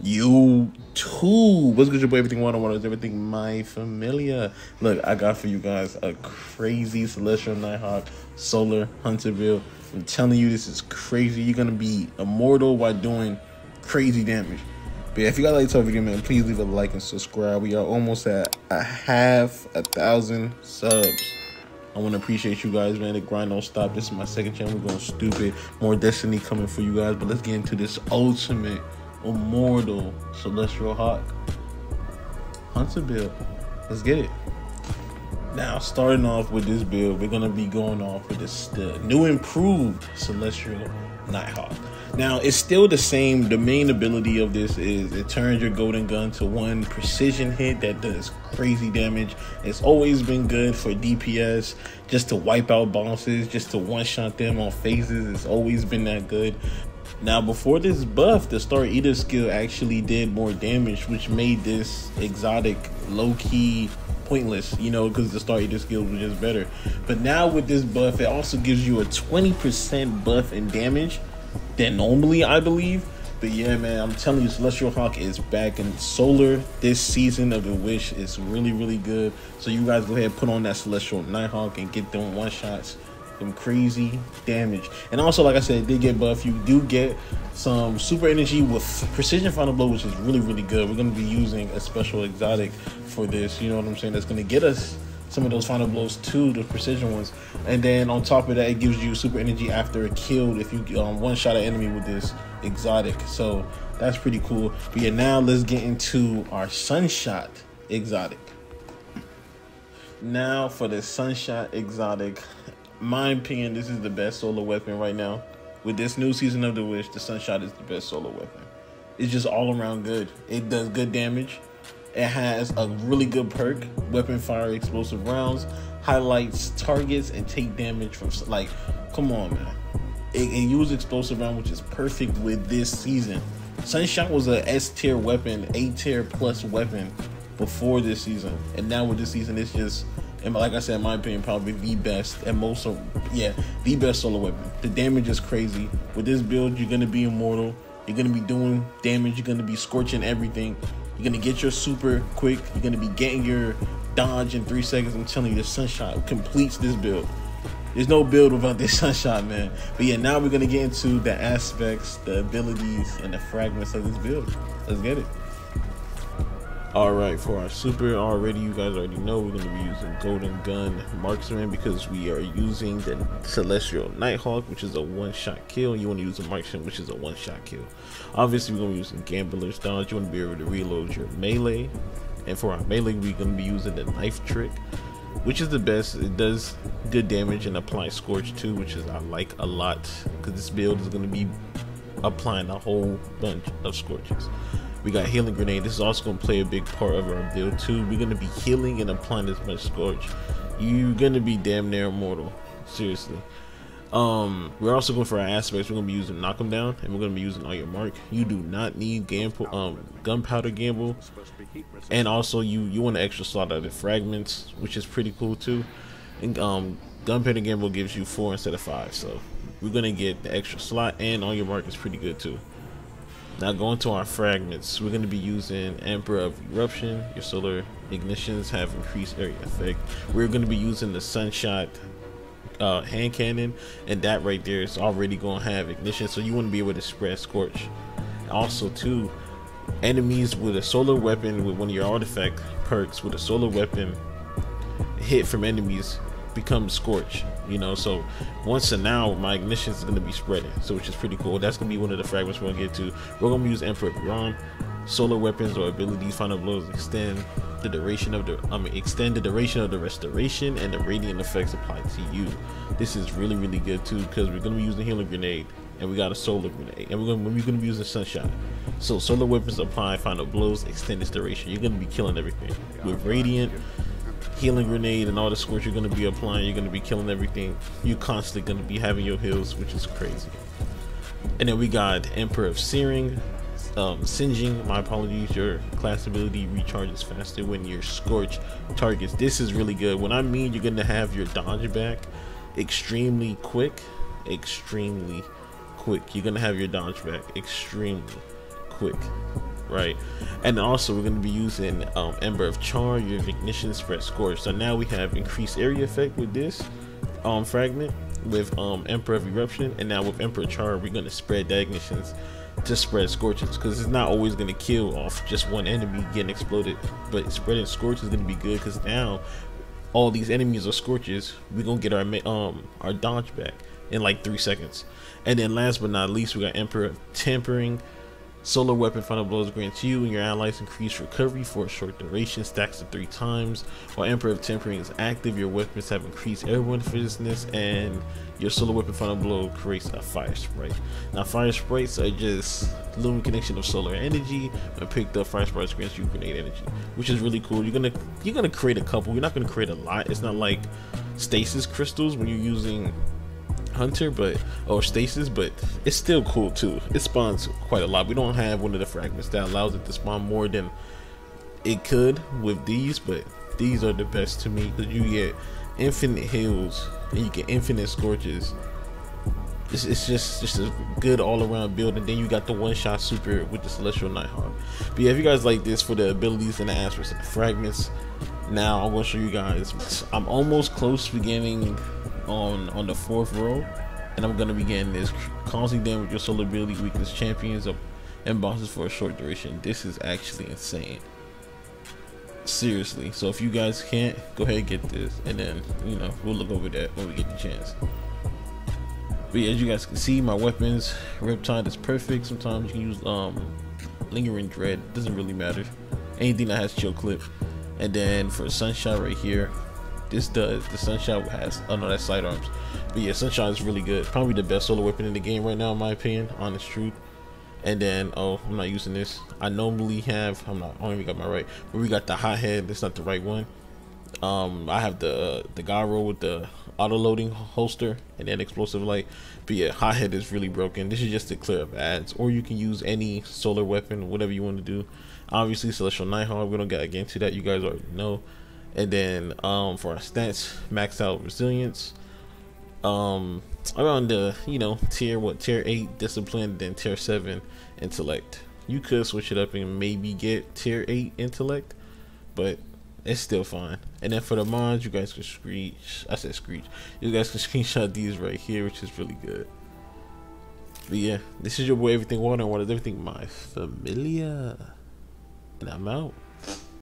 YouTube. What's good, your boy? Everything one is everything my familia. Look, I got for you guys a crazy Celestial Nighthawk Solar Hunter build. I'm telling you, this is crazy. You're gonna be immortal while doing crazy damage. But yeah, if you guys like this video, man, please leave a like and subscribe. We are almost at 1,000 subs. I want to appreciate you guys, man. The grind don't stop. This is my second channel. We're going stupid. More Destiny coming for you guys. But let's get into this ultimate immortal Celestial Hawk Hunter build. Let's get it. Now, starting off with this build, we're going to be going off with the new improved Celestial Nighthawk. Now, it's still the same. The main ability of this is it turns your golden gun to one precision hit that does crazy damage. It's always been good for DPS, just to wipe out bosses, just to one-shot them on phases. It's always been that good. Now, before this buff, the Star Eater skill actually did more damage, which made this exotic low-key pointless, you know, because the Star Eater skills were just better. But now with this buff, it also gives you a 20% buff in damage than normally, I believe. But yeah, man, I'm telling you, Celestial Hawk is back in Solar. This season of the Wish is really good. So you guys go ahead and put on that Celestial Nighthawk and get them one-shots, them crazy damage. And also, like I said, it did get buff. You do get some super energy with Precision Final Blow, which is really good. We're going to be using a special exotic for this, you know what I'm saying, that's going to get us some of those final blows too, the precision ones. And then on top of that, it gives you super energy after a kill if you one shot an enemy with this exotic. So that's pretty cool. But yeah, now let's get into our Sunshot exotic. Now for the Sunshot exotic, my opinion, this is the best solo weapon right now. With this new season of the Wish, the Sunshot is the best solo weapon. It's just all around good. It does good damage. It has a really good perk, weapon fire explosive rounds, highlights targets and take damage from, like, come on, man. It uses explosive round, which is perfect with this season. Sunshot was a S tier weapon, A tier plus weapon before this season, and now with this season, it's just, and like I said, in my opinion, probably the best and most of, yeah, the best solo weapon. The damage is crazy. With this build, you're gonna be immortal. You're gonna be doing damage. You're gonna be scorching everything. You're gonna get your super quick. You're gonna be getting your dodge in 3 seconds. I'm telling you, the Sunshot completes this build. There's no build without this Sunshot, man. But yeah, now we're gonna get into the aspects, the abilities, and the fragments of this build. Let's get it. All right, for our super, you guys already know we're gonna be using Golden Gun Marksman because we are using the Celestial Nighthawk, which is a one-shot kill. You want to use a Marksman, which is a one-shot kill. Obviously, we're gonna be using Gambler's Dodge. You want to be able to reload your melee, and for our melee, we're gonna be using the Knife Trick, which is the best. It does good damage and applies Scorch too, which is I like a lot because this build is gonna be applying a whole bunch of Scorches. We got Healing Grenade. This is also going to play a big part of our build too. We're going to be healing and applying as much Scorch. You're going to be damn near immortal. Seriously. We're also going for our aspects. We're going to be using Knock 'em Down, and we're going to be using On Your Mark. You do not need Gunpowder Gamble. And also you want an extra slot out of fragments, which is pretty cool too. And Gunpowder Gamble gives you 4 instead of 5. So we're going to get the extra slot, and On Your Mark is pretty good too. Now going to our fragments, we're going to be using Emperor of Eruption. Your solar ignitions have increased area effect. We're going to be using the Sunshot hand cannon, and that right there is already going to have ignition, so you want to be able to spread Scorch. Also too, enemies with a solar weapon with one of your artifact perks with a solar weapon hit from enemies becomes Scorch, you know. So once and now my ignition is going to be spreading, so which is pretty cool. That's going to be one of the fragments we're going to get to. We're going to use Emperor of Iran. Solar weapons or abilities, final blows extend the duration of the restoration and the radiant effects applied to you. This is really good too because we're going to be using Healing Grenade, and we got a solar grenade, and we're going to be using Sunshot. So solar weapons apply final blows, extend its duration. You're going to be killing everything with radiant, Healing Grenade, and all the Scorch you're going to be applying. You're going to be killing everything. You're constantly going to be having your heals, which is crazy. And then we got Emperor of Searing. Singeing, my apologies, your class ability recharges faster when your Scorch targets. This is really good. When I mean you're going to have your dodge back extremely quick, you're going to have your dodge back extremely quick. right? And also we're going to be using Ember of Char, your Ignition, Spread Scorch. So now we have increased area effect with this fragment, with Emperor of Eruption, and now with Emperor Char we're going to spread the Ignitions to spread Scorches, because it's not always going to kill off just one enemy getting exploded, but spreading Scorch is going to be good, because now all these enemies are Scorches. We're going to get our dodge back in like 3 seconds. And then last but not least, we got Emperor of Tempering. Solar weapon final blows grants you and your allies increased recovery for a short duration, stacks to 3 times. While Emperor of Tempering is active, your weapons have increased airborne defensiveness, and your solar weapon final blow creates a fire sprite. Now fire sprites are just lumen connection of solar energy. When picked up, fire sprites grants you grenade energy, which is really cool. You're gonna create a couple. You're not gonna create a lot. It's not like stasis crystals when you're using Hunter, or stasis, but it's still cool too. It spawns quite a lot. We don't have one of the fragments that allows it to spawn more than it could with these, but these are the best to me, because you get infinite heals and you get infinite scorches. It's just a good all-around build, and then you got the one-shot super with the Celestial Nighthawk. But yeah, if you guys like this for the abilities and the aspects of the fragments, now I'm going to show you guys. I'm almost close to getting on the 4th row, and I'm gonna be getting this causing damage with your solar ability weakness champions up and bosses for a short duration. This is actually insane, seriously. So if you guys can't, go ahead and get this, and then we'll look over that when we get the chance. But yeah, as you guys can see, my weapons, Riptide is perfect. Sometimes you can use Lingering Dread, doesn't really matter, anything that has chill clip. And then for Sunshot right here, the Sunshot has, oh no, that's sidearms. But yeah, Sunshot is really good, probably the best solar weapon in the game right now in my opinion, honest truth. And then I'm not using this. I normally have, I don't even got my right, but we got the Hothead. That's not the right one. I have the gyro with the auto loading holster and then explosive light. But yeah, Hothead is really broken. This is just to clear up ads, or you can use any solar weapon, whatever you want to do. Obviously Celestial Nighthawk, we don't get into that, you guys already know. And then for our stats, max out resilience, around the tier 8 discipline, then tier 7 intellect. You could switch it up and maybe get tier 8 intellect, but it's still fine. And then for the mods, you guys can you guys can screenshot these right here, which is really good. But yeah, this is your boy Everything Water, and what is everything my familiar, and I'm out.